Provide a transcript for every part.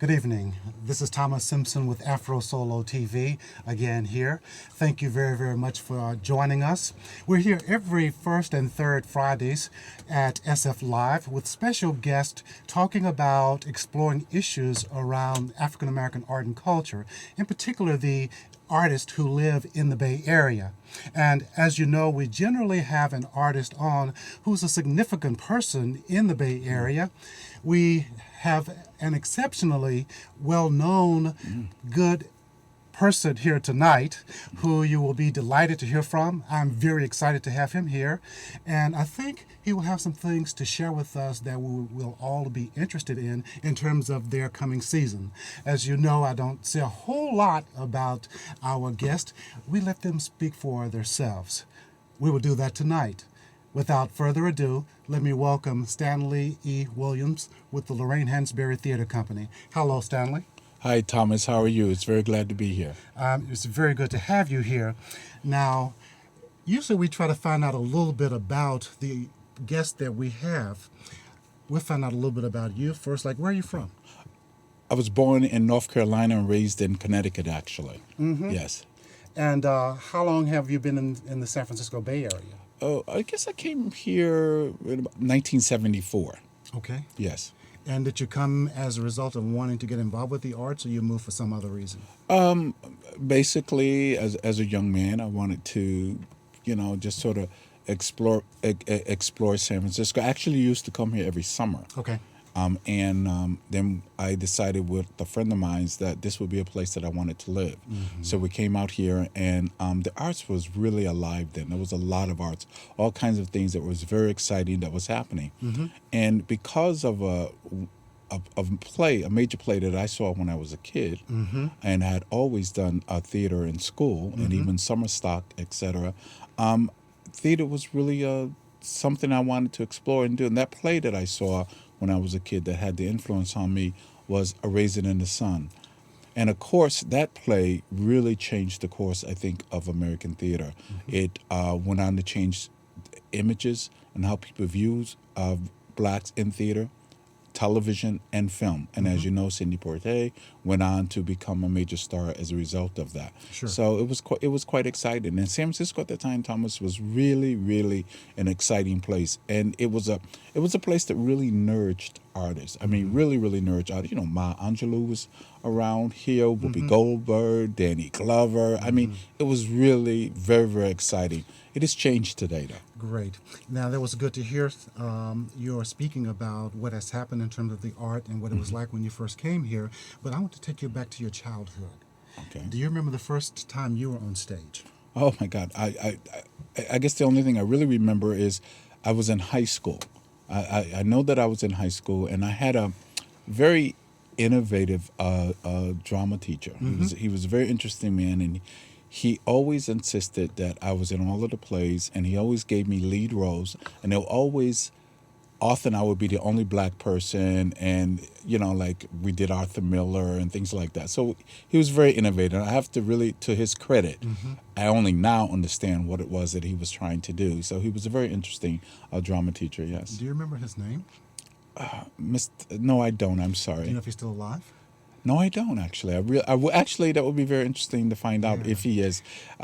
Good evening. This is Thomas Simpson with AfroSolo TV again here. Thank you very, very much for joining us. We're here every first and third Fridays at SF Live with special guests talking about exploring issues around African American art and culture, in particular the artists who live in the Bay Area. And as you know, we generally have an artist on who's a significant person in the Bay Area. We have an exceptionally well-known, good person here tonight who you will be delighted to hear from. I'm very excited to have him here, and I think he will have some things to share with us that we will all be interested in terms of their coming season. As you know, I don't say a whole lot about our guest. We let them speak for themselves. We will do that tonight. Without further ado, let me welcome Stanley E. Williams with the Lorraine Hansberry Theatre Company. Hello, Stanley. Hi, Thomas. How are you? It's very glad to be here. It's very good to have you here. Now, usually we try to find out a little bit about the guest that we have. We'll find out a little bit about you first. Like, where are you from? I was born in North Carolina and raised in Connecticut, actually. Mm-hmm. Yes. And how long have you been in the San Francisco Bay Area? Oh, I guess I came here in about 1974. Okay. Yes. And did you come as a result of wanting to get involved with the arts, or you moved for some other reason? Basically, as a young man, I wanted to, just sort of explore San Francisco. I actually used to come here every summer. Okay. Then I decided with a friend of mine that this would be a place that I wanted to live. Mm-hmm. So we came out here, and the arts was really alive then. There was a lot of arts, all kinds of things that was very exciting that was happening. Mm-hmm. And because of a major play that I saw when I was a kid, Mm-hmm. and had always done theater in school, and even summer stock, etc. Theater was really something I wanted to explore and do. And that play that I saw when I was a kid that had the influence on me was A Raisin in the Sun. And of course, that play really changed the course, I think, of American theater. Mm-hmm. It went on to change images and how people view blacks in theater, television, and film. And as you know, Sidney Poitier went on to become a major star as a result of that. Sure. So it was quite exciting. And San Francisco at the time, Thomas, was really, really an exciting place. And it was a place that really nourished artists. I mean, really, really nourished artists. Maya Angelou was around here, Whoopi Goldberg, Danny Glover. I mean, it was really very, very exciting. It has changed today, though. Great. Now, that was good to hear you're speaking about what has happened in terms of the art and what it was like when you first came here. But I want to take you back to your childhood. Okay. Do you remember the first time you were on stage? Oh, my God. I guess the only thing I really remember is I was in high school. I know that I was in high school, and I had a very innovative drama teacher. He was a very interesting man, and he always insisted that I was in all of the plays, and he always gave me lead roles, and often I would be the only black person, and, like we did Arthur Miller and things like that. So he was very innovative. I have to really, to his credit, I only now understand what it was that he was trying to do. So he was a very interesting drama teacher, yes. Do you remember his name? No, I don't. I'm sorry. Do you know if he's still alive? No, I don't actually. Actually, that would be very interesting to find out if he is.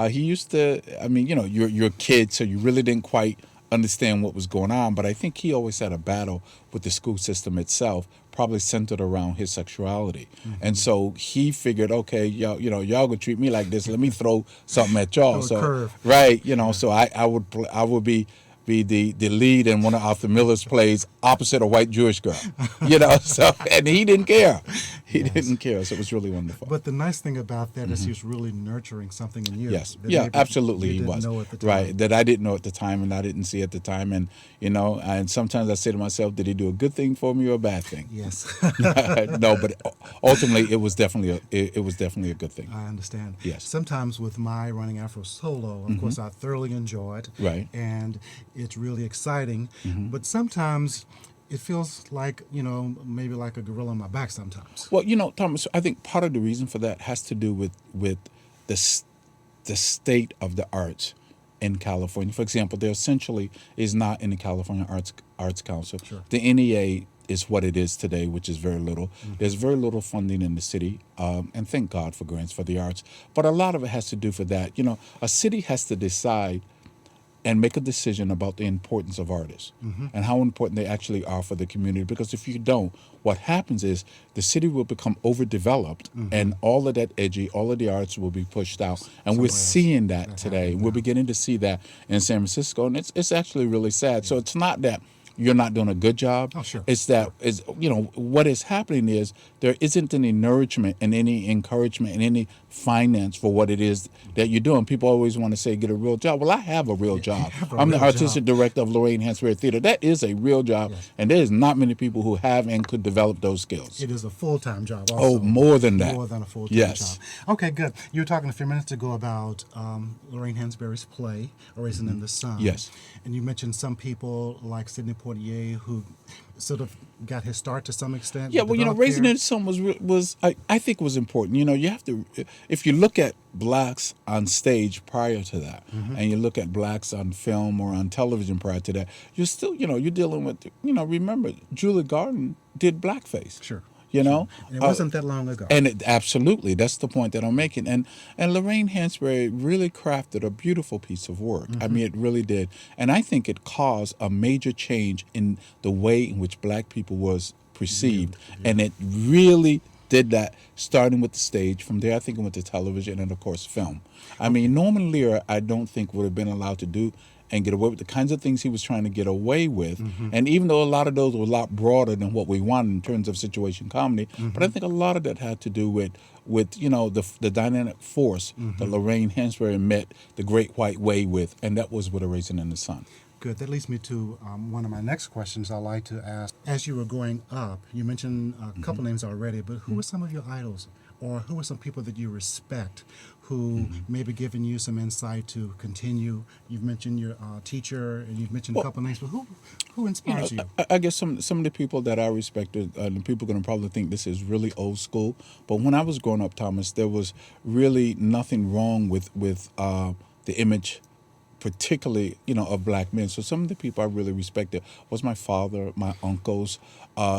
He used to. I mean, you're a kid, so you really didn't quite understand what was going on. But I think he always had a battle with the school system itself, probably centered around his sexuality. And so he figured, okay, y'all gonna treat me like this. Let me throw something at y'all. Throw a curve. Right, so I would be the lead in one of Arthur Miller's plays opposite a white Jewish girl, so, and he didn't care. He didn't care, so it was really wonderful. But the nice thing about that is he was really nurturing something in you. Yes, that yeah, maybe absolutely you he didn't was. know at the time. Right, that I didn't know at the time and I didn't see at the time. And, and sometimes I say to myself, did he do a good thing for me or a bad thing? Yes. No, but ultimately it was definitely a good thing. I understand. Yes. Sometimes with my running AfroSolo, of course, I thoroughly enjoy it. Right. And it's really exciting. But sometimes it feels like, maybe like a gorilla on my back sometimes. Well, Thomas, I think part of the reason for that has to do with the state of the arts in California. For example, there essentially is not in the California Arts Council. Sure. The NEA is what it is today, which is very little. There's very little funding in the city, and thank God for grants for the arts. But a lot of it has to do for that. You know, a city has to decide and make a decision about the importance of artists and how important they actually are for the community. Because if you don't, what happens is the city will become overdeveloped and all of that edgy, all of the arts will be pushed out. And we're seeing that today. We're beginning to see that in San Francisco, and it's actually really sad. So it's not that you're not doing a good job. Oh, sure. It's that is, you know, what is happening is there isn't any nourishment and any encouragement and any finance for what it is that you're doing. People always want to say, get a real job. Well, I have a real job. I'm the artistic director of Lorraine Hansberry Theatre. That is a real job, and there's not many people who have and could develop those skills. It is a full-time job also. Oh, more than that. More than a full-time Yes. job. Okay, good. You were talking a few minutes ago about Lorraine Hansberry's play, A Raisin in the Sun. Yes. And you mentioned some people like Sidney Poitier who sort of got his start to some extent. Yeah, well, you know, Raising in the Sun was I think was important. You know, you have to, if you look at blacks on stage prior to that, and you look at blacks on film or on television prior to that, you're still, you know, you're dealing with, you know, remember, Julia Garden did blackface. Sure. You know, And it wasn't that long ago. and absolutely, that's the point that I'm making. And Lorraine Hansberry really crafted a beautiful piece of work. I mean, it really did. And I think it caused a major change in the way in which black people was perceived. And it really did that, starting with the stage. From there, I think it went to television and, of course, film. I mean, Norman Lear, I don't think would have been allowed to do and get away with the kinds of things he was trying to get away with. And even though a lot of those were a lot broader than what we wanted in terms of situation comedy, but I think a lot of that had to do with you know, the dynamic force that Lorraine Hansberry met the Great White Way with, and that was with A Raisin in the Sun. Good. That leads me to one of my next questions I'd like to ask. As you were growing up, you mentioned a couple names already, but who were some of your idols? Or who are some people that you respect who maybe given you some insight to continue? You've mentioned your teacher, and you've mentioned a couple names, but who inspires you? I guess some of the people that I respected, and people are going to probably think this is really old school, but when I was growing up, Thomas, there was really nothing wrong with the image, particularly, you know, of black men. So some of the people I really respected was my father, my uncles,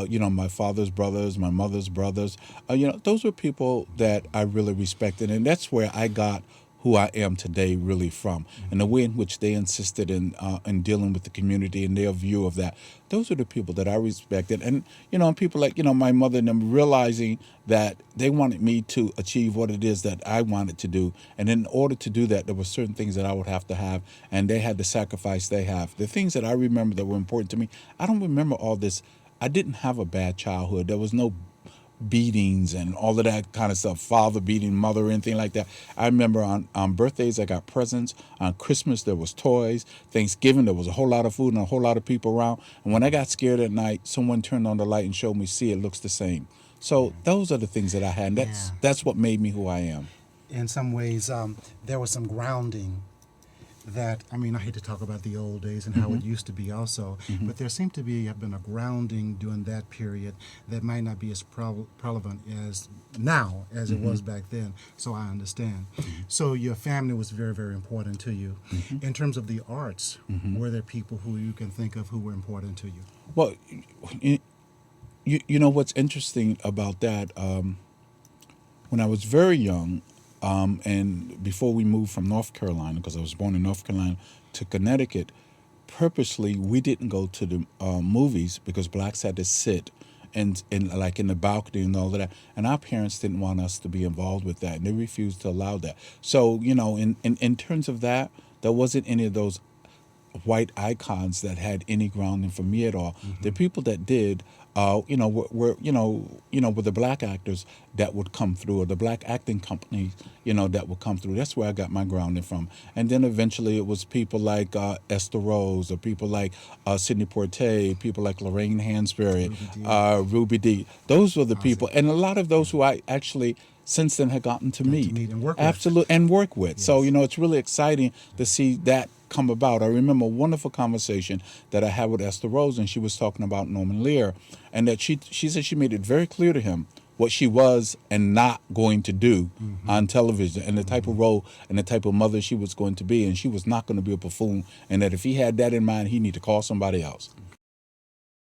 you know, my father's brothers, my mother's brothers. You know, those were people that I really respected, and that's where I got who I am today really from, and the way in which they insisted in dealing with the community and their view of that. Those are the people that I respected, and you know, people like, you know, my mother and them, realizing that they wanted me to achieve what it is that I wanted to do, and in order to do that, there were certain things that I would have to have, and they had to sacrifice they have. The things that I remember that were important to me, I don't remember all this. I didn't have a bad childhood. There was no beatings and all of that kind of stuff, father beating mother or anything like that. I remember on birthdays I got presents, on Christmas there was toys, Thanksgiving there was a whole lot of food and a whole lot of people around, and when I got scared at night, someone turned on the light and showed me, see, it looks the same. So those are the things that I had, and that's what made me who I am. In some ways, there was some grounding that, I mean, I hate to talk about the old days and how it used to be also, but there seemed to have been a grounding during that period that might not be as prevalent as now as it was back then. So I understand. So your family was very, very important to you. In terms of the arts, were there people who you can think of who were important to you? Well, you know what's interesting about that, when I was very young, and before we moved from North Carolina, because I was born in North Carolina, to Connecticut, purposely we didn't go to the movies because blacks had to sit and like in the balcony and all of that, and our parents didn't want us to be involved with that, and they refused to allow that. So, you know, in terms of that, there wasn't any of those white icons that had any grounding for me at all. The people that did, you know, were the black actors that would come through, or the black acting companies, you know, that would come through. That's where I got my grounding from. And then eventually it was people like Esther Rose, or people like Sidney Poitier, people like Lorraine Hansberry, Ruby Dee. Those were the people, and a lot of those who I actually since then had gotten to meet and work with. Absolutely, and work with. Yes. So, you know, it's really exciting to see that come about. I remember a wonderful conversation that I had with Esther Rose, and she was talking about Norman Lear, and that she said she made it very clear to him what she was and not going to do on television, and the type of role and the type of mother she was going to be, and she was not going to be a buffoon, and that if he had that in mind, he need to call somebody else.